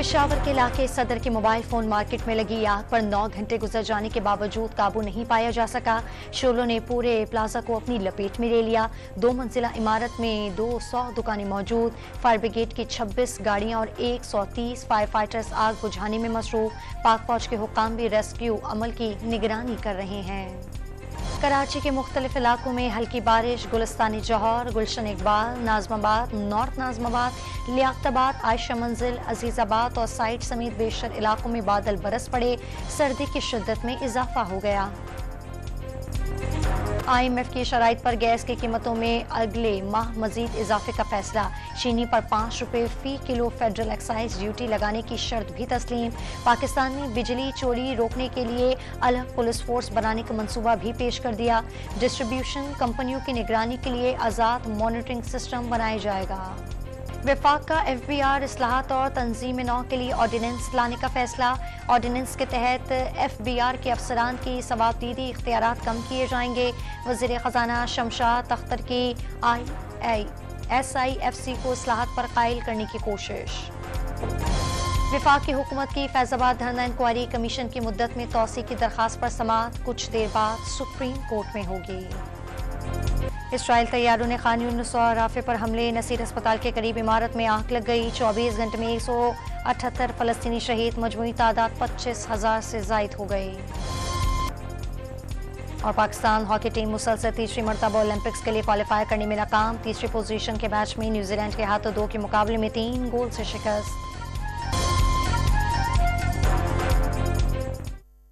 पेशावर के इलाके सदर की मोबाइल फोन मार्केट में लगी आग पर 9 घंटे गुजर जाने के बावजूद काबू नहीं पाया जा सका। शोलों ने पूरे प्लाजा को अपनी लपेट में ले लिया। 2 मंजिला इमारत में 200 दुकानें मौजूद। फायर ब्रिगेड की 26 गाड़ियां और 130 फायर फाइटर्स आग बुझाने में मसरूफ। पाक फौज के हुक्काम भी रेस्क्यू अमल की निगरानी कर रहे हैं। कराची के मुख्तलिफ इलाकों में हल्की बारिश। गुलिस्तानी जौहर, गुलशन इकबाल, नाजमाबाद, नॉर्थ नाजमाबाद, लियाकताबाद, आयशा मंजिल, अजीजाबाद और साइड समेत बेशतर इलाकों में बादल बरस पड़े। सर्दी की शिद्दत में इजाफा हो गया। IMF की शराइत पर गैस की कीमतों में अगले माह मजीद इजाफे का फैसला। चीनी पर 5 रुपये फी किलो फेडरल एक्साइज ड्यूटी लगाने की शर्त भी तस्लीम। पाकिस्तान में बिजली चोरी रोकने के लिए अलग पुलिस फोर्स बनाने का मंसूबा भी पेश कर दिया। डिस्ट्रीब्यूशन कंपनियों की निगरानी के लिए आज़ाद मॉनिटरिंग सिस्टम बनाया जाएगा। वफाक का FBR इस्लाहात और तंजीम नौ के लिए ऑर्डिनेंस लाने का फैसला। ऑर्डिनेंस के तहत FBR के अफसरान की सवाबदीदी इख्तियारात कम किए जाएंगे। वज़ीर ख़जाना शमशाद अख्तर की SIFC को इस्लाहात पर कायल करने की कोशिश। वफाक की हुकूमत की फैज़ाबाद धरना इंक्वायरी कमीशन की मुद्दत में तौसी की दरख्वास्त पर समाअत कुछ देर बाद सुप्रीम कोर्ट में होगी। इसराइल तैयारों ने खान यूनिस और राफे पर हमले। नसीर अस्पताल के करीब इमारत में आग लग गई। 24 घंटे में 178 फलस्तीनी शहीद। मजमूई तादाद 25,000 से जायद हो गई। और पाकिस्तान हॉकी टीम मुसलसल तीसरी मरतबा ओलंपिक्स के लिए क्वालिफाई करने में नाकाम। तीसरी पोजीशन के मैच में न्यूजीलैंड के हाथों 2 के मुकाबले में 3 गोल से शिकस्त।